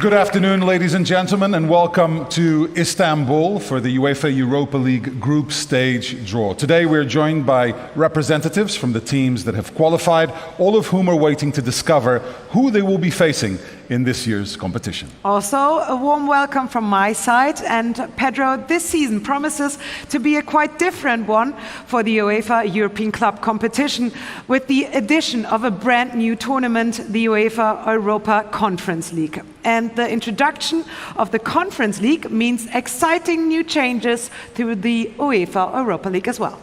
Good afternoon, ladies and gentlemen, and welcome to Istanbul for the UEFA Europa League group stage draw. Today we're joined by representatives from the teams that have qualified, all of whom are waiting to discover who they will be facing in this year's competition. Also, a warm welcome from my side. And Pedro, this season promises to be a quite different one for the UEFA European Club competition, with the addition of a brand new tournament, the UEFA Europa Conference League. And the introduction of the Conference League means exciting new changes to the UEFA Europa League as well.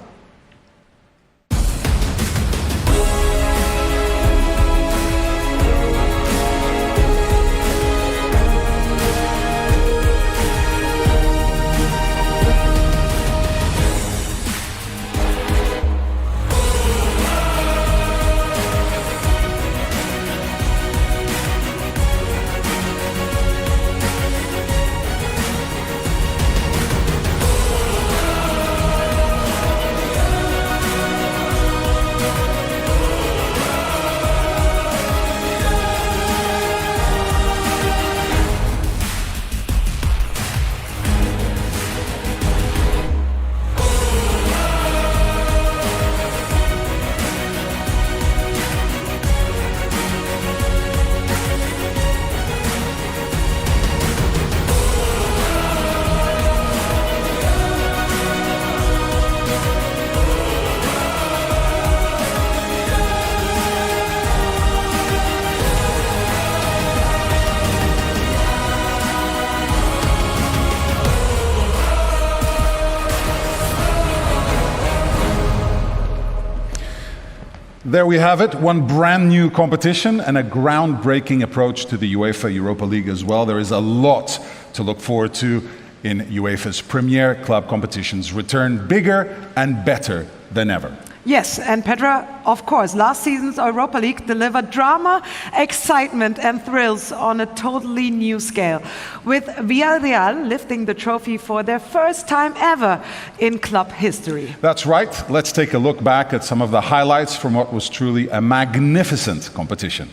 There we have it, one brand new competition and a groundbreaking approach to the UEFA Europa League as well. There is a lot to look forward to in UEFA's premier club competitions. Return bigger and better than ever. Yes, and Petra, of course, last season's Europa League delivered drama, excitement and thrills on a totally new scale, with Villarreal lifting the trophy for their first time ever in club history. That's right. Let's take a look back at some of the highlights from what was truly a magnificent competition.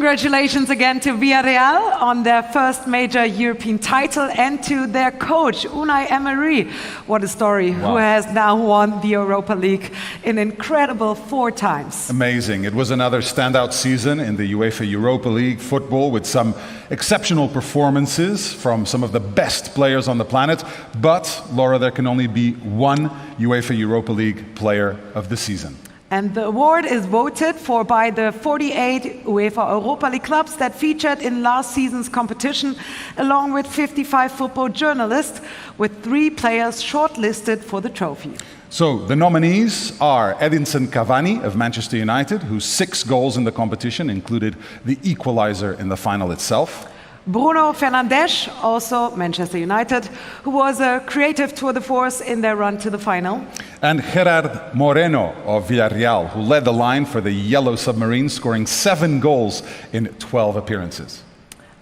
Congratulations again to Villarreal on their first major European title and to their coach, Unai Emery. What a story, Wow. who has now won the Europa League an incredible 4 times. Amazing. It was another standout season in the UEFA Europa League football with some exceptional performances from some of the best players on the planet. But, Laura, there can only be one UEFA Europa League player of the season. And the award is voted for by the 48 UEFA Europa League clubs that featured in last season's competition, along with 55 football journalists, with 3 players shortlisted for the trophy. So the nominees are Edinson Cavani of Manchester United, whose 6 goals in the competition included the equalizer in the final itself. Bruno Fernandes, also Manchester United, who was a creative tour de force in their run to the final. And Gerard Moreno of Villarreal, who led the line for the Yellow Submarine, scoring 7 goals in 12 appearances.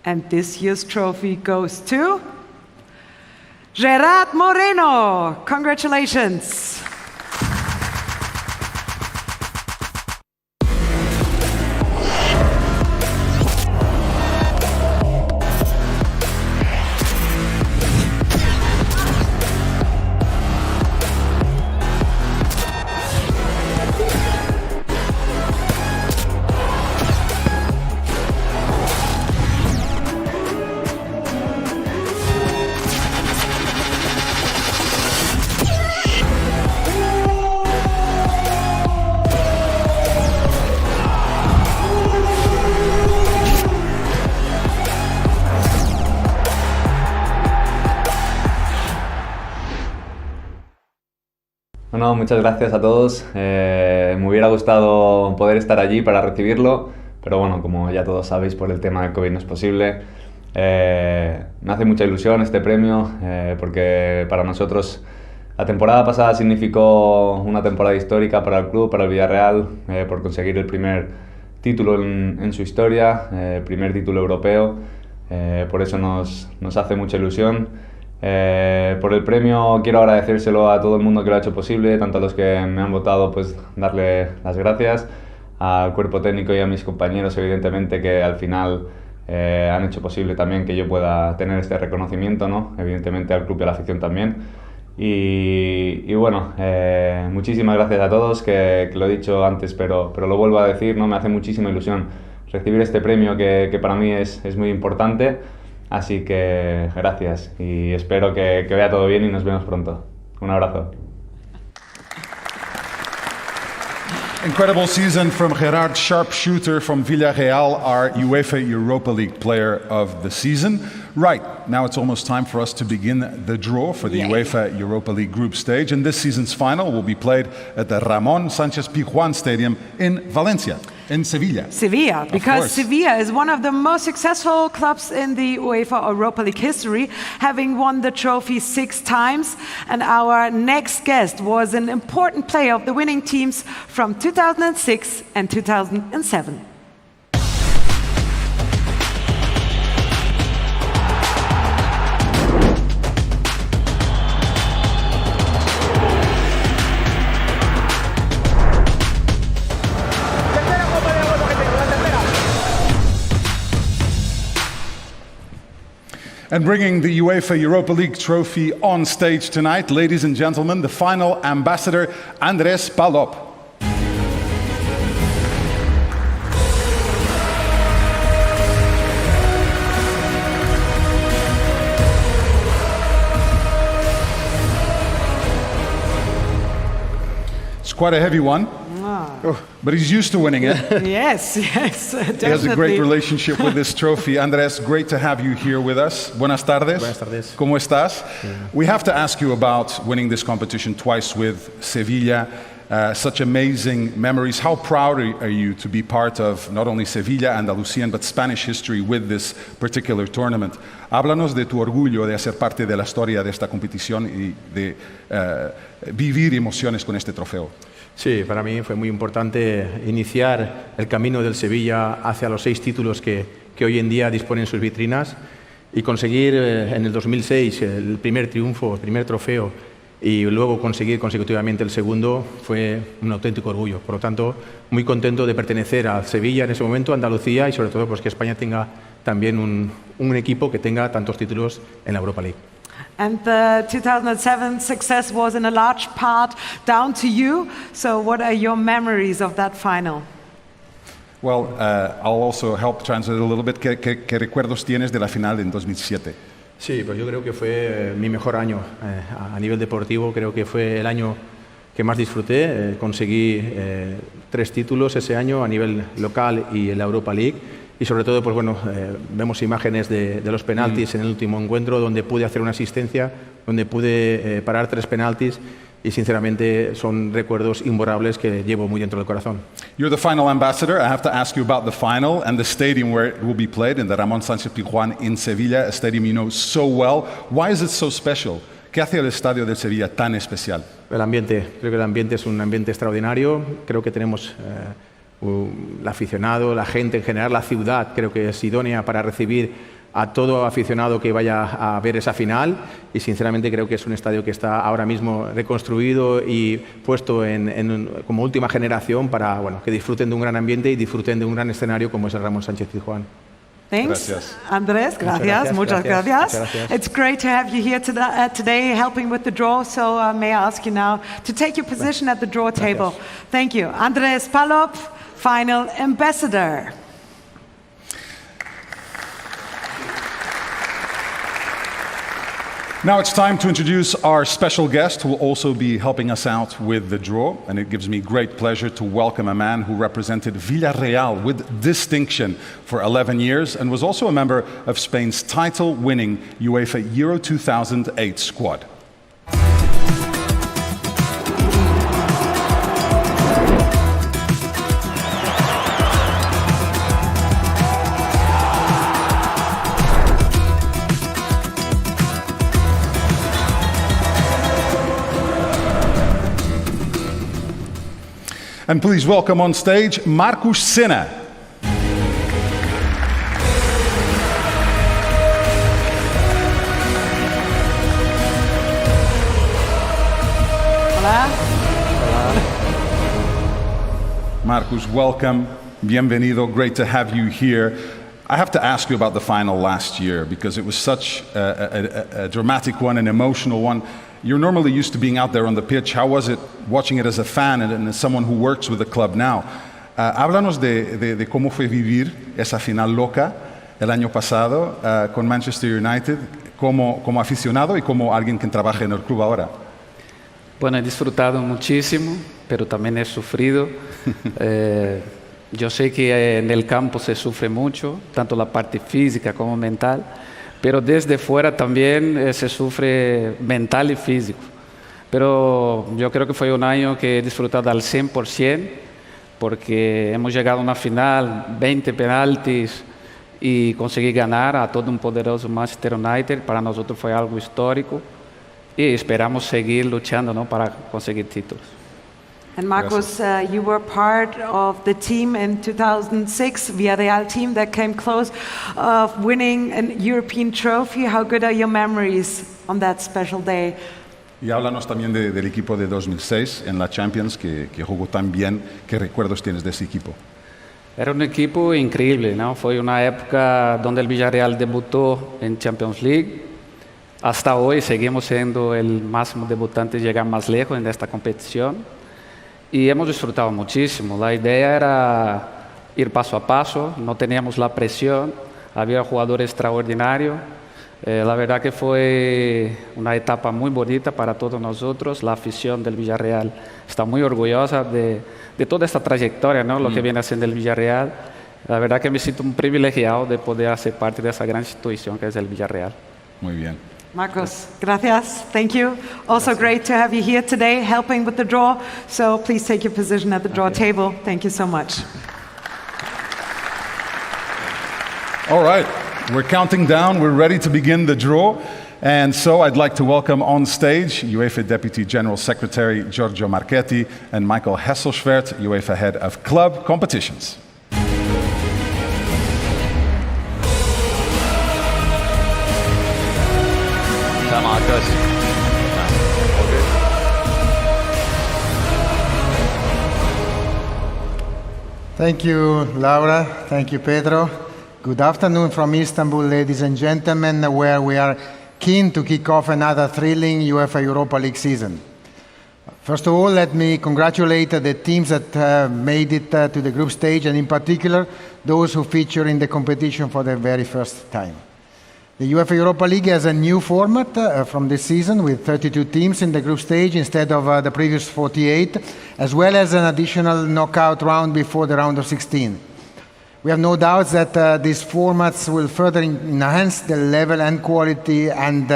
And this year's trophy goes to Gerard Moreno. Congratulations. Bueno, muchas gracias a todos. Me hubiera gustado poder estar allí para recibirlo, pero bueno, como ya todos sabéis, por el tema del COVID no es posible. Me hace mucha ilusión este premio, porque para nosotros la temporada pasada significó una temporada histórica para el club, para el Villarreal, por conseguir el primer título en su historia, el primer título europeo. Por eso nos hace mucha ilusión. Por el premio quiero agradecérselo a todo el mundo que lo ha hecho posible, tanto a los que me han votado, pues darle las gracias, al cuerpo técnico y a mis compañeros, evidentemente, que al final han hecho posible también que yo pueda tener este reconocimiento, ¿no? Evidentemente al club y a la afición también. Y bueno, muchísimas gracias a todos, que lo he dicho antes, pero lo vuelvo a decir, ¿no? Me hace muchísima ilusión recibir este premio que para mí es muy importante. Así que gracias y espero que vaya todo bien y nos vemos pronto. Un abrazo. Incredible season from Gerard Sharpshooter from Villarreal, our UEFA Europa League player of the season. Right, now it's almost time for us to begin the draw for the UEFA Europa League group stage, and this season's final will be played at the Ramon Sánchez Pizjuán Stadium in Valencia, in Sevilla. Sevilla, because Sevilla is one of the most successful clubs in the UEFA Europa League history, having won the trophy 6 times. And our next guest was an important player of the winning teams from 2006 and 2007. And bringing the UEFA Europa League trophy on stage tonight, ladies and gentlemen, the final ambassador, Andrés Palop. It's quite a heavy one. But he's used to winning it. Yes, definitely. He has a great relationship with this trophy. Andrés, great to have you here with us. Buenas tardes. Buenas tardes. ¿Cómo estás? We have to ask you about winning this competition twice with Sevilla. Such amazing memories. How proud are you to be part of not only Sevilla, Andalucía, but Spanish history with this particular tournament? Háblanos de tu orgullo de hacer parte de la historia de esta competición y de vivir emociones con este trofeo. Sí, para mí fue muy importante iniciar el camino del Sevilla hacia los 6 títulos que hoy en día disponen sus vitrinas y conseguir en el 2006 el primer triunfo, el primer trofeo y luego conseguir consecutivamente el segundo fue un auténtico orgullo. Por lo tanto, muy contento de pertenecer a Sevilla en ese momento, a Andalucía y sobre todo pues, que España tenga también un equipo que tenga tantos títulos en la Europa League. And the 2007 success was in a large part down to you. So what are your memories of that final? Well, I'll also help translate a little bit. ¿Qué recuerdos tienes de la final en 2007? Sí, pues yo creo que fue mi mejor año a nivel deportivo. Creo que fue el año que más disfruté. Conseguí 3 títulos ese año a nivel local y en la Europa League. Y sobre todo, pues bueno, vemos imágenes de los penaltis en el último encuentro, donde pude hacer una asistencia, donde pude parar 3 penaltis. Y sinceramente son recuerdos imborrables que llevo muy dentro del corazón. You're the final ambassador. I have to ask you about the final and the stadium where it will be played, in the Ramón Sánchez Pizjuán in Sevilla, a stadium you know so well. Why is it so special? ¿Qué hace el estadio de Sevilla tan especial? El ambiente, creo que el ambiente es un ambiente extraordinario. Creo que tenemos el aficionado, la gente en general, la ciudad, creo que es idónea para recibir a todo aficionado que vaya a ver esa final y sinceramente creo que es un estadio que está ahora mismo reconstruido y puesto como última generación para bueno, que disfruten de un gran ambiente y disfruten de un gran escenario como es el Ramón Sánchez Pizjuán. Thanks, Gracias. Andrés. Gracias. Muchas gracias. It's great to have you here today helping with the draw. So may I ask you now to take your position at the draw table. Thank you. Andrés Palop, final ambassador. Now it's time to introduce our special guest who will also be helping us out with the draw. And it gives me great pleasure to welcome a man who represented Villarreal with distinction for 11 years and was also a member of Spain's title-winning UEFA Euro 2008 squad. And please welcome on stage Marcus Sinner. Hola. Marcus, welcome. Bienvenido. Great to have you here. I have to ask you about the final last year because it was such a dramatic one, an emotional one. You're normally used to being out there on the pitch. How was it watching it as a fan and as someone who works with the club now? Háblanos de cómo fue vivir esa final loca el año pasado con Manchester United como aficionado y como alguien que trabaja en el club ahora. Bueno, he disfrutado muchísimo, pero también he sufrido. Yo sé que en el campo se sufre mucho, tanto la parte física como mental. Pero desde fuera también se sufre mental y físico. Pero yo creo que fue un año que he disfrutado al 100%, porque hemos llegado a una final, 20 penaltis, y conseguir ganar a todo un poderoso Manchester United. Para nosotros fue algo histórico y esperamos seguir luchando, ¿no?, para conseguir títulos. And Marcus, you were part of the team in 2006, Villarreal team that came close of winning an European trophy. How good are your memories on that special day? Y háblanos también del equipo de 2006 en la Champions que jugó tan bien. ¿Qué recuerdos tienes de ese equipo? Era un equipo increíble, ¿no? Fue una época donde el Villarreal debutó en Champions League. Hasta hoy seguimos siendo el máximo debutante y llegar más lejos en esta competición. Y hemos disfrutado muchísimo. La idea era ir paso a paso, no teníamos la presión, había jugadores extraordinarios. La verdad que fue una etapa muy bonita para todos nosotros. La afición del Villarreal está muy orgullosa de toda esta trayectoria, ¿no? Lo que viene haciendo el Villarreal. La verdad que me siento un privilegiado de poder hacer parte de esa gran institución que es el Villarreal. Muy bien. Marcus, gracias. Thank you. Also great to have you here today helping with the draw. So please take your position at the draw table. Thank you so much. All right, we're counting down. We're ready to begin the draw. And so I'd like to welcome on stage UEFA Deputy General Secretary Giorgio Marchetti and Michael Hesselschwert, UEFA Head of Club Competitions. Marcus. Okay. Thank you, Laura. Thank you, Pedro. Good afternoon from Istanbul, ladies and gentlemen, where we are keen to kick off another thrilling UEFA Europa League season. First of all, let me congratulate the teams that made it to the group stage, and in particular, those who feature in the competition for the very first time. The UEFA Europa League has a new format from this season with 32 teams in the group stage instead of the previous 48, as well as an additional knockout round before the round of 16. We have no doubts that these formats will further enhance the level and quality, and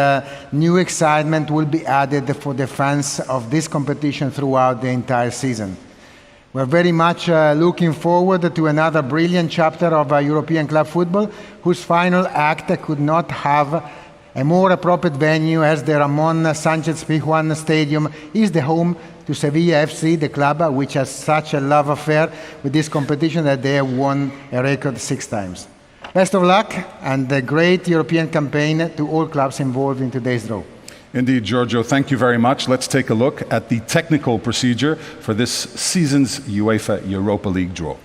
new excitement will be added for the fans of this competition throughout the entire season. We're very much looking forward to another brilliant chapter of European club football, whose final act could not have a more appropriate venue, as the Ramon Sanchez Pizjuan Stadium is the home to Sevilla FC, the club which has such a love affair with this competition that they have won a record 6 times. Best of luck and a great European campaign to all clubs involved in today's draw. Indeed, Giorgio, thank you very much. Let's take a look at the technical procedure for this season's UEFA Europa League draw.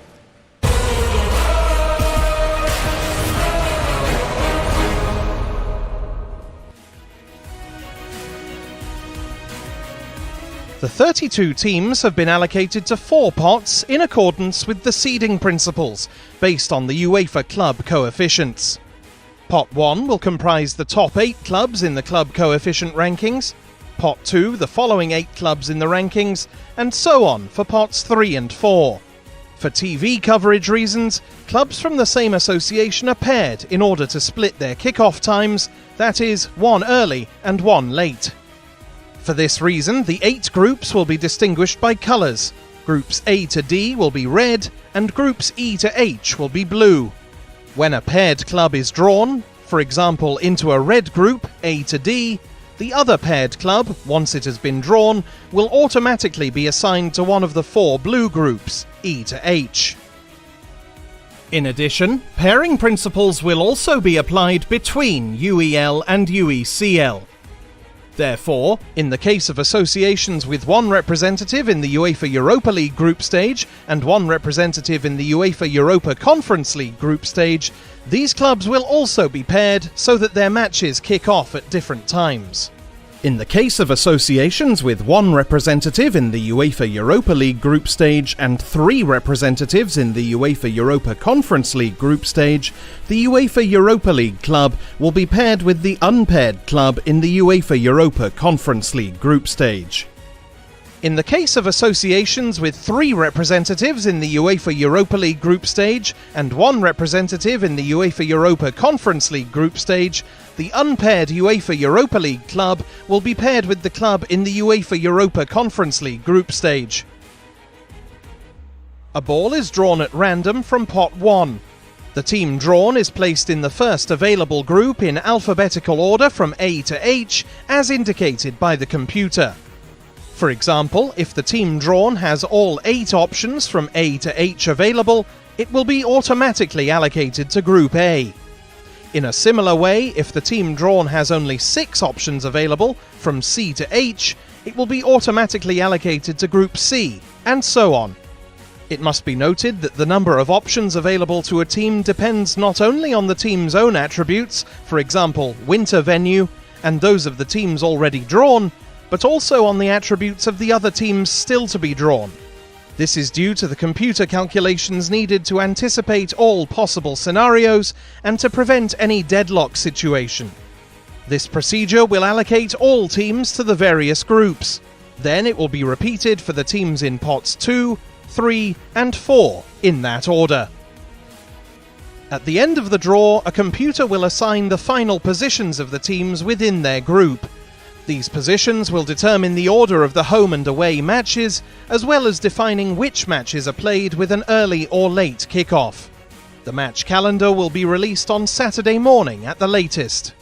The 32 teams have been allocated to 4 pots in accordance with the seeding principles, based on the UEFA club coefficients. Pot 1 will comprise the top 8 clubs in the club coefficient rankings, Pot 2 the following 8 clubs in the rankings, and so on for Pots 3 and 4. For TV coverage reasons, clubs from the same association are paired in order to split their kick-off times, that is, one early and one late. For this reason, the 8 groups will be distinguished by colours. Groups A to D will be red, and groups E to H will be blue. When a paired club is drawn, for example into a red group, A to D, the other paired club, once it has been drawn, will automatically be assigned to one of the 4 blue groups, E to H. In addition, pairing principles will also be applied between UEL and UECL. Therefore, in the case of associations with 1 representative in the UEFA Europa League group stage and 1 representative in the UEFA Europa Conference League group stage, these clubs will also be paired so that their matches kick off at different times. In the case of associations with 1 representative in the UEFA Europa League group stage and 3 representatives in the UEFA Europa Conference League group stage, the UEFA Europa League club will be paired with the unpaired club in the UEFA Europa Conference League group stage. In the case of associations with 3 representatives in the UEFA Europa League group stage and 1 representative in the UEFA Europa Conference League group stage, the unpaired UEFA Europa League club will be paired with the club in the UEFA Europa Conference League group stage. A ball is drawn at random from pot 1. The team drawn is placed in the first available group in alphabetical order from A to H, as indicated by the computer. For example, if the team drawn has all 8 options from A to H available, it will be automatically allocated to Group A. In a similar way, if the team drawn has only 6 options available from C to H, it will be automatically allocated to Group C, and so on. It must be noted that the number of options available to a team depends not only on the team's own attributes, for example, winter venue, and those of the teams already drawn, but also on the attributes of the other teams still to be drawn. This is due to the computer calculations needed to anticipate all possible scenarios and to prevent any deadlock situation. This procedure will allocate all teams to the various groups. Then it will be repeated for the teams in pots 2, 3 and 4 in that order. At the end of the draw, a computer will assign the final positions of the teams within their group. These positions will determine the order of the home and away matches, as well as defining which matches are played with an early or late kick-off. The match calendar will be released on Saturday morning at the latest.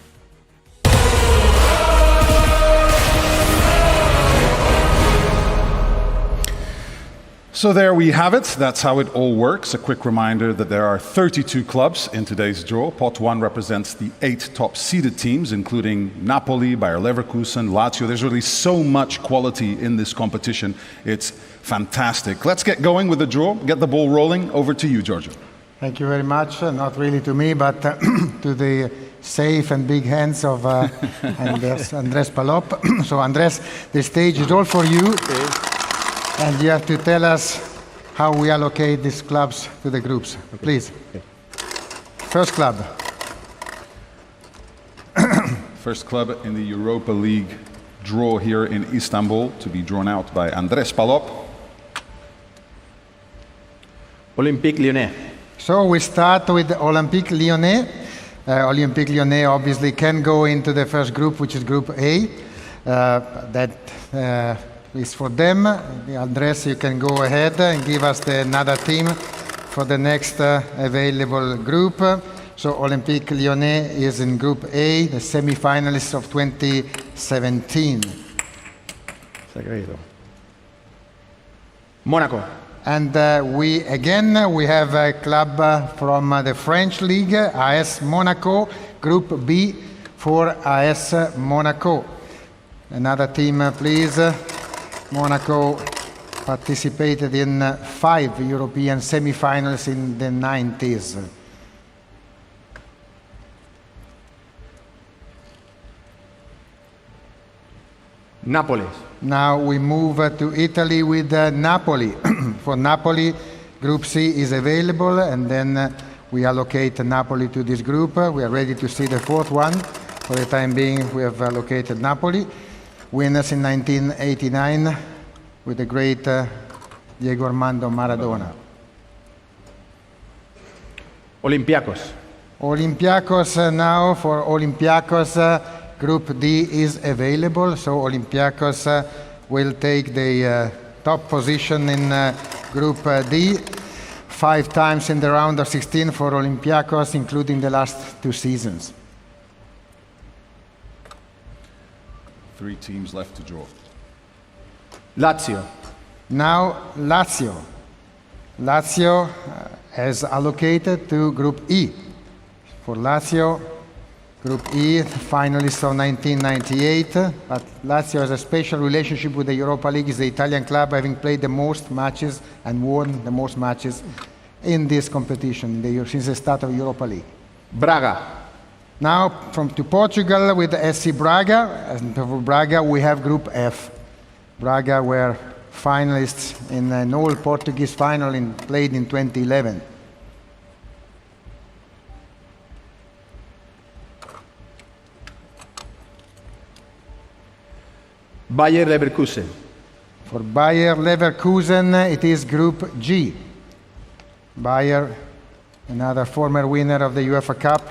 So there we have it. That's how it all works. A quick reminder that there are 32 clubs in today's draw. Pot 1 represents the 8 top-seeded teams, including Napoli, Bayer Leverkusen, Lazio. There's really so much quality in this competition. It's fantastic. Let's get going with the draw. Get the ball rolling. Over to you, Giorgio. Thank you very much. Not really to me, but to the safe and big hands of Andres Palop. So Andres, the stage is all for you. And you have to tell us how we allocate these clubs to the groups. Please. First club. First club in the Europa League draw here in Istanbul, to be drawn out by Andres Palop. Olympique Lyonnais. So we start with Olympique Lyonnais. Olympique Lyonnais obviously can go into the first group, which is Group A. That is for them. Andres, you can go ahead and give us another team for the next available group. So Olympique Lyonnais is in Group A, the semi-finalists of 2017. Monaco. And we have a club from the French League, AS Monaco, Group B for AS Monaco. Another team, please. Monaco participated in 5 European semi-finals in the 90s. Napoli. Now we move to Italy with Napoli. For Napoli, Group C is available, and then we allocate Napoli to this group. We are ready to see the fourth one. For the time being, we have allocated Napoli. Winners in 1989 with the great Diego Armando Maradona. Olympiacos. Olympiacos now, for Olympiacos, Group D is available, so Olympiacos will take the top position in Group D. 5 times in the round of 16 for Olympiacos, including the last 2 seasons. 3 teams left to draw. Lazio. Now Lazio. Lazio has allocated to Group E. For Lazio, Group E, finalists of 1998, but Lazio has a special relationship with the Europa League. It's the Italian club having played the most matches and won the most matches in this competition since the start of Europa League. Braga. Now to Portugal with SC Braga. And for Braga we have Group F. Braga were finalists in an all-Portuguese final played in 2011. Bayer Leverkusen. For Bayer Leverkusen, it is Group G. Bayer, another former winner of the UEFA Cup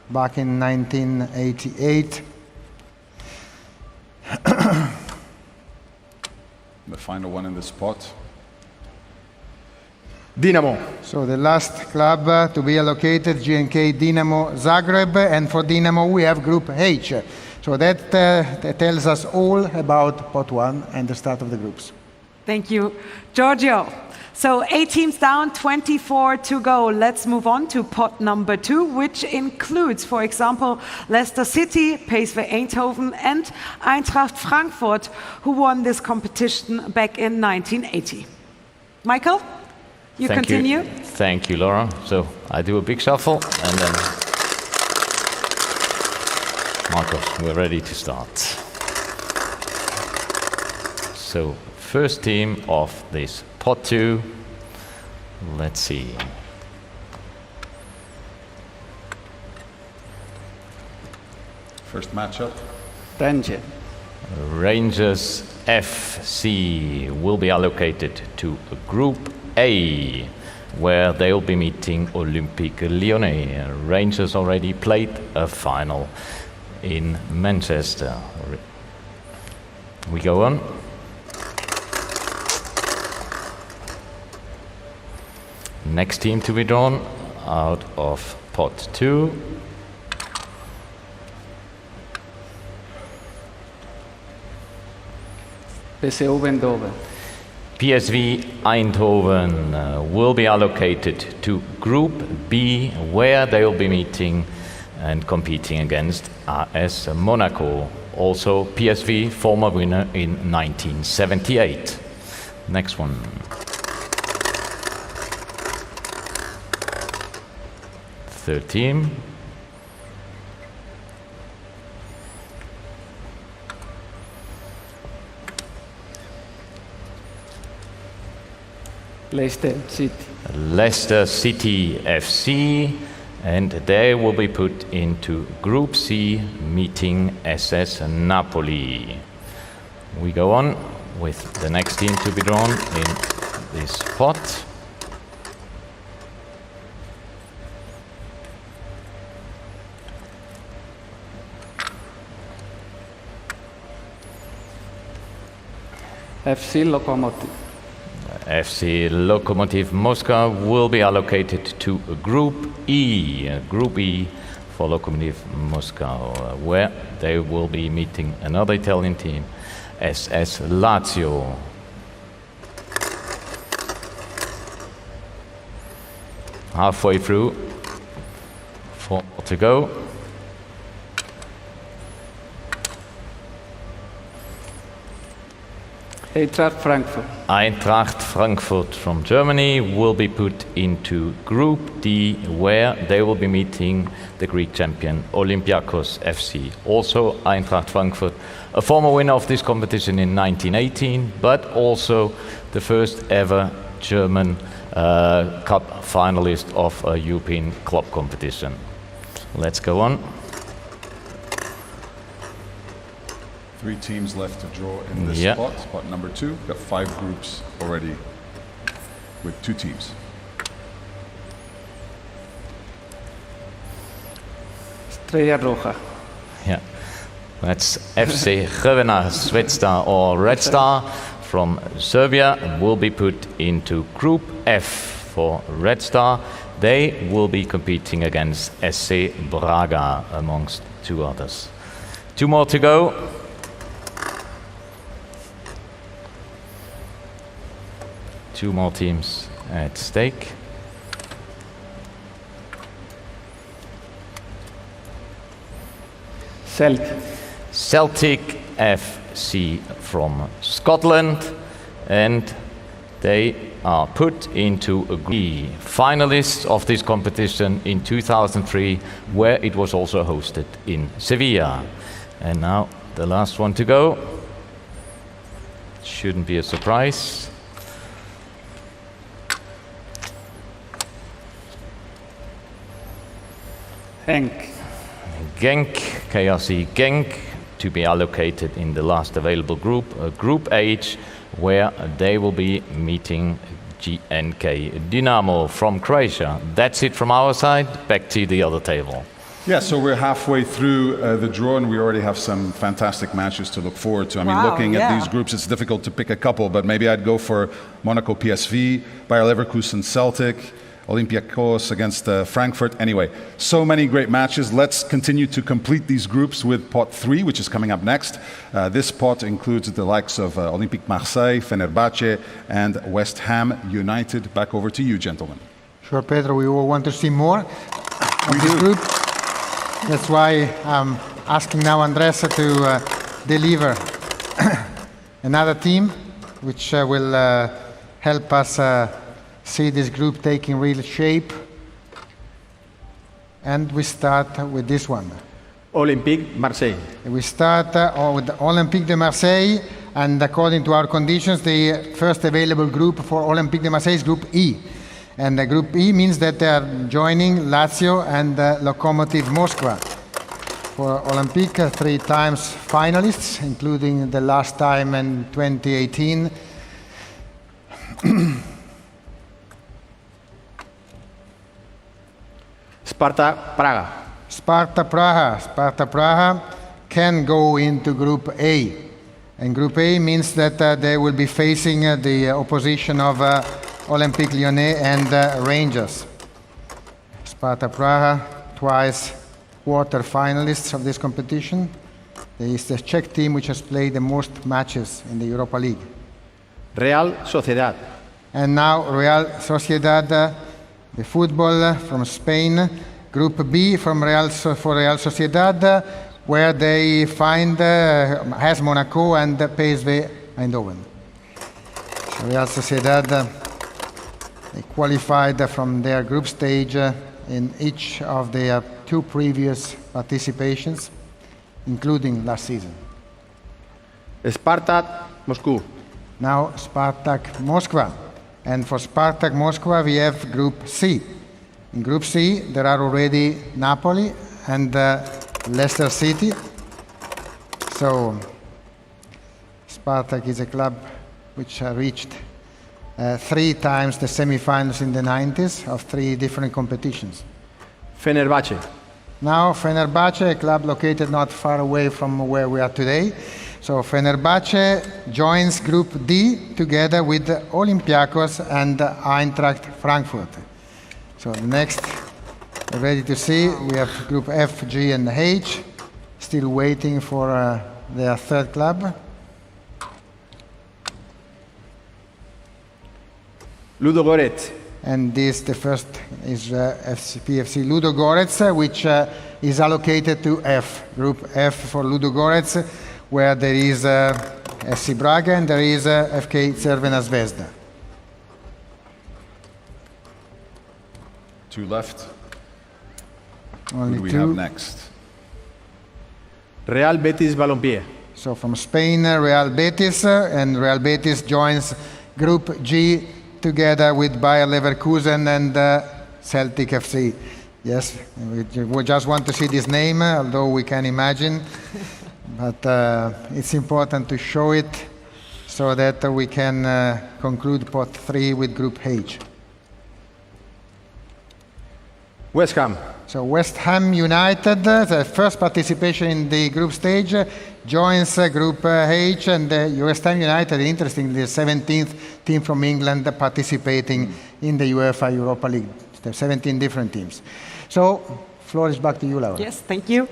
back in 1988. The final one in the spot. Dinamo. So the last club to be allocated, GNK Dinamo Zagreb, and for Dinamo we have Group H. So that tells us all about Pot 1 and the start of the groups. Thank you, Giorgio. So 8 teams down, 24 to go. Let's move on to pot number 2, which includes, for example, Leicester City, PSV Eindhoven, and Eintracht Frankfurt, who won this competition back in 1980. Michael, you continue. Thank you, Laura. So I do a big shuffle, and then Marcos, we're ready to start. So first team of this pot 2. Let's see. First matchup. Rangers FC will be allocated to Group A, where they'll be meeting Olympique Lyonnais. Rangers already played a final in Manchester. We go on. Next team to be drawn out of pot 2. PSV Eindhoven. PSV Eindhoven will be allocated to Group B, where they will be meeting and competing against AS Monaco. Also PSV, former winner in 1978. Next one. Third team. Leicester City. Leicester City FC, and they will be put into Group C, meeting SS Napoli. We go on with the next team to be drawn in this pot. FC Lokomotiv. FC Lokomotiv Moscow will be allocated to Group E. Group E for Lokomotiv Moscow, where they will be meeting another Italian team, SS Lazio. Halfway through, 4 more to go. Eintracht Frankfurt. Eintracht Frankfurt from Germany will be put into Group D, where they will be meeting the Greek champion Olympiakos FC. Also Eintracht Frankfurt, a former winner of this competition in 1918, but also the first ever German cup finalist of a European club competition. Let's go on. 3 teams left to draw in this spot. Spot number 2. We've got 5 groups already with 2 teams. Estrella Roja. Yeah, that's FC Crvena Zvezda or Red Star from Serbia, will be put into Group F for Red Star. They will be competing against SC Braga, amongst 2 others. 2 more to go. Two more teams at stake. Celtic FC from Scotland, and they are put into a group. Finalists of this competition in 2003, where it was also hosted in Sevilla. And now the last one to go. Shouldn't be a surprise. Genk, KRC Genk, to be allocated in the last available group, Group H, where they will be meeting GNK Dinamo from Croatia. That's it from our side. Back to the other table. Yeah, so we're halfway through the draw, and we already have some fantastic matches to look forward to. I mean, looking at these groups, it's difficult to pick a couple, but maybe I'd go for Monaco PSV, Bayer Leverkusen Celtic, Olympiacos against Frankfurt. Anyway, so many great matches. Let's continue to complete these groups with pot 3, which is coming up next. This pot includes the likes of Olympique Marseille, Fenerbahce, and West Ham United. Back over to you, gentlemen. Sure, Pedro, we all want to see more of this group. That's why I'm asking now Andressa to deliver another team, which will help us see this group taking real shape. And we start with this one. Olympique Marseille. We start with Olympique de Marseille, and according to our conditions, the first available group for Olympique de Marseille is Group E. And Group E means that they are joining Lazio and Lokomotiv Moscow. For Olympique, 3 times finalists, including the last time in 2018. Sparta Praga. Sparta Praha can go into Group A. And Group A means that they will be facing the opposition of Olympique Lyonnais and Rangers. Sparta Praha, twice quarter finalists of this competition. There is the Czech team which has played the most matches in the Europa League. Real Sociedad. And now Real Sociedad, the football from Spain. Group B from for Real Sociedad, where they find AS Monaco and PSV Eindhoven. So Real Sociedad, they qualified from their group stage in each of their 2 previous participations, including last season. Spartak Moscow. Now Spartak Moscow. And for Spartak Moscow, we have Group C. In Group C, there are already Napoli and Leicester City. So Spartak is a club which reached 3 times the semi-finals in the 90s of 3 different competitions. Fenerbahce. Now Fenerbahce, a club located not far away from where we are today. So Fenerbahce joins Group D together with Olympiacos and Eintracht Frankfurt. So next, ready to see, we have Group F, G and H, still waiting for their 3rd club. Ludogorets. And this, the first is PFC Ludogorets, which is allocated to F, Group F for Ludogorets, where there is SC Braga and there is FK Crvena Zvezda. 2 left. Only Who do we 2. have next? Real Betis Balompié. So from Spain, Real Betis, and Real Betis joins Group G together with Bayer Leverkusen and Celtic FC. Yes, we just want to see this name, although we can imagine. But it's important to show it so that we can conclude pot 3 with Group H. West Ham. So West Ham United, the first participation in the group stage, joins Group H, and West Ham United, interestingly, the 17th team from England participating in the UEFA Europa League. There are 17 different teams. So, floor is back to you, Laura. Yes, thank you.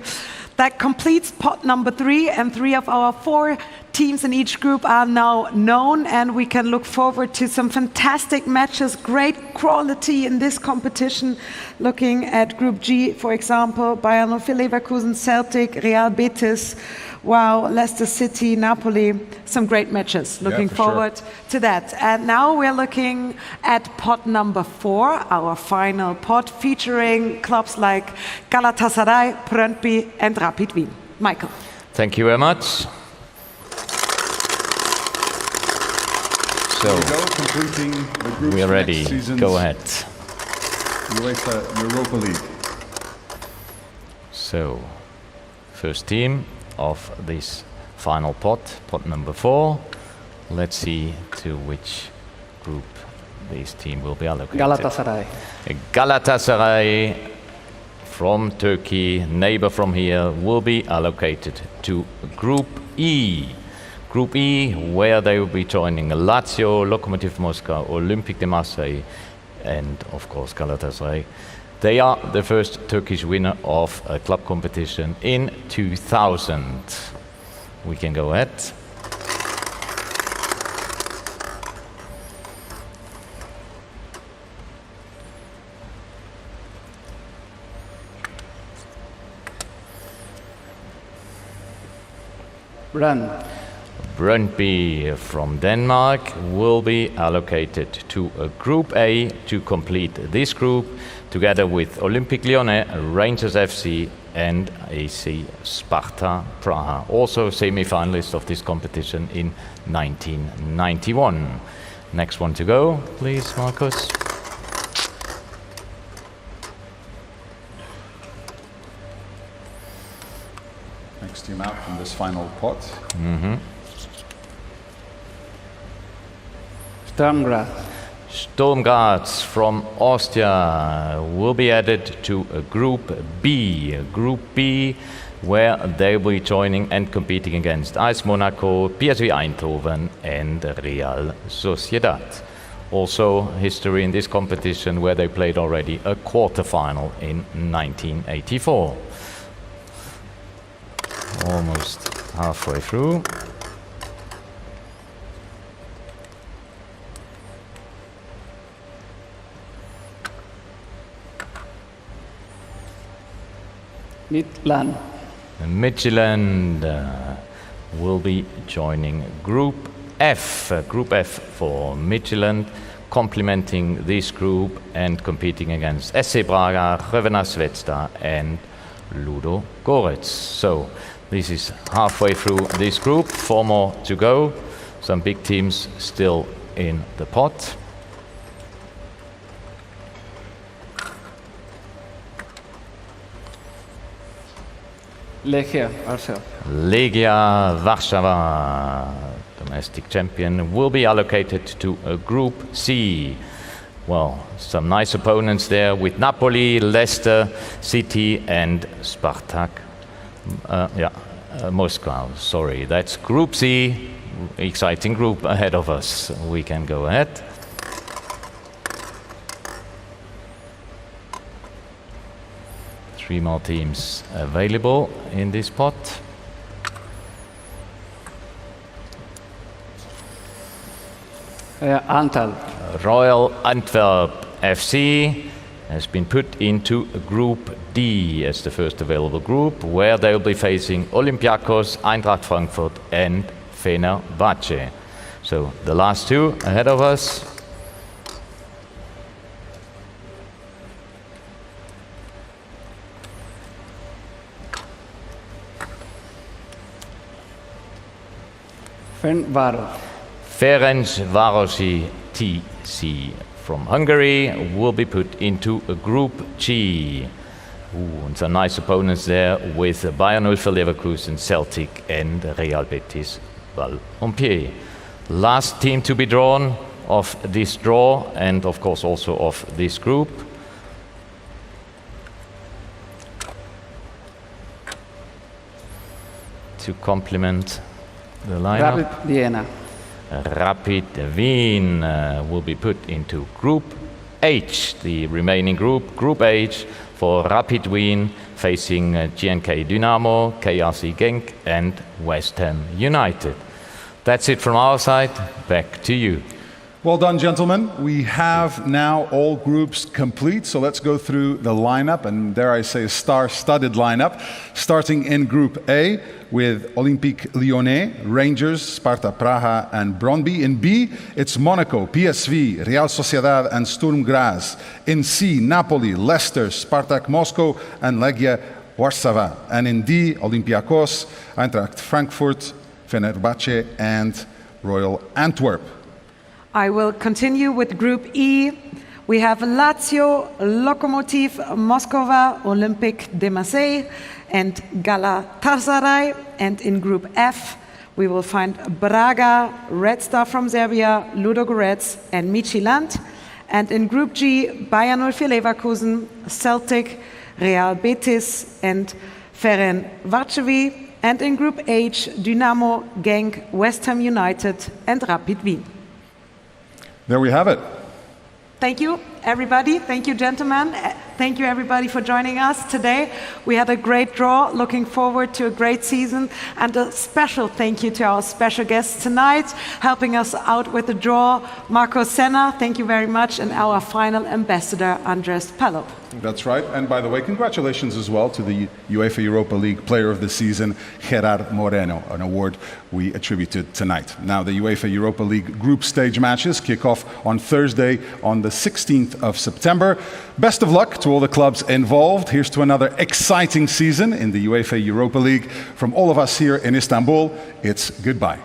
That completes pot number 3, and 3 of our 4 teams in each group are now known, and we can look forward to some fantastic matches, great quality in this competition. Looking at Group G, for example, Bayern Leverkusen, Celtic, Real Betis, wow, Leicester City, Napoli, some great matches. Looking forward to that. And now we're looking at pot number 4, our final pot, featuring clubs like Galatasaray, Brøndby and Rapid Wien. Michael. Thank you very much. So, Here we go, completing the groups we are for ready. next season's Go ahead. UEFA Europa League. So, first team of this final pot, pot number 4. Let's see to which group this team will be allocated. Galatasaray. Galatasaray from Turkey, neighbor from here, will be allocated to Group E. Group E, where they will be joining Lazio, Lokomotiv Moscow, Olympique de Marseille, and of course Galatasaray. They are the first Turkish winner of a club competition in 2000. We can go ahead. Brøndby from Denmark will be allocated to a Group A to complete this group, together with Olympique Lyonnais, Rangers FC and AC Sparta Praha, also semi-finalists of this competition in 1991. Next one to go, please, Marcus. Next team out from this final pot. Sturm Graz from Austria will be added to a Group B. Group B, where they will be joining and competing against AS Monaco, PSV Eindhoven and Real Sociedad. Also history in this competition, where they played already a quarter-final in 1984. Almost halfway through. Midland. Midland will be joining Group F. Group F for Midland, complementing this group and competing against SC Braga, Crvena Zvezda and Ludo Goretz. So this is halfway through this group, 4 more to go. Some big teams still in the pot. Legia Warsaw. Legia Warszawa, domestic champion, will be allocated to a Group C. Well, some nice opponents there with Napoli, Leicester City and Spartak. Moscow, sorry. That's Group C. Exciting group ahead of us. We can go ahead. Three more teams available in this pot. Antal. Royal Antwerp FC has been put into Group D as the first available group, where they will be facing Olympiacos, Eintracht Frankfurt and Fenerbahce. So the last two ahead of us. Ferencvárosi TC from Hungary will be put into a Group G. And some nice opponents there with Bayern 04 Leverkusen, Celtic and Real Betis Balompié. Last team to be drawn of this draw and of course also of this group. To complement the lineup. Rapid Vienna. Rapid Wien will be put into Group H, the remaining group, Group H, for Rapid Wien facing GNK Dynamo, KRC Genk and West Ham United. That's it from our side. Back to you. Well done, gentlemen. We have now all groups complete, so let's go through the lineup, and dare I say a star-studded lineup, starting in Group A with Olympique Lyonnais, Rangers, Sparta Praha and Brøndby. In B, it's Monaco, PSV, Real Sociedad and Sturm Graz. In C, Napoli, Leicester, Spartak Moscow and Legia Warsaw. And in D, Olympiacos, Eintracht Frankfurt, Fenerbahce and Royal Antwerp. I will continue with Group E. We have Lazio, Lokomotiv Moskova, Olympique de Marseille and Galatasaray. And in Group F, we will find Braga, Red Star from Serbia, Ludo Goretz and Midtjylland. And in Group G, Bayern 04 Leverkusen, Celtic, Real Betis and Ferencvárosi. And in Group H, Dynamo, Genk, West Ham United and Rapid Wien. There we have it. Thank you, everybody. Thank you, gentlemen. Thank you, everybody, for joining us today. We had a great draw. Looking forward to a great season. And a special thank you to our special guests tonight, helping us out with the draw, Marco Senna. Thank you very much. And our final ambassador, Andres Palop. That's right. And by the way, congratulations as well to the UEFA Europa League Player of the Season, Gerard Moreno, an award we attributed tonight. Now, the UEFA Europa League group stage matches kick off on Thursday on the 16th of September. Best of luck to all the clubs involved. Here's to another exciting season in the UEFA Europa League. From all of us here in Istanbul, it's goodbye.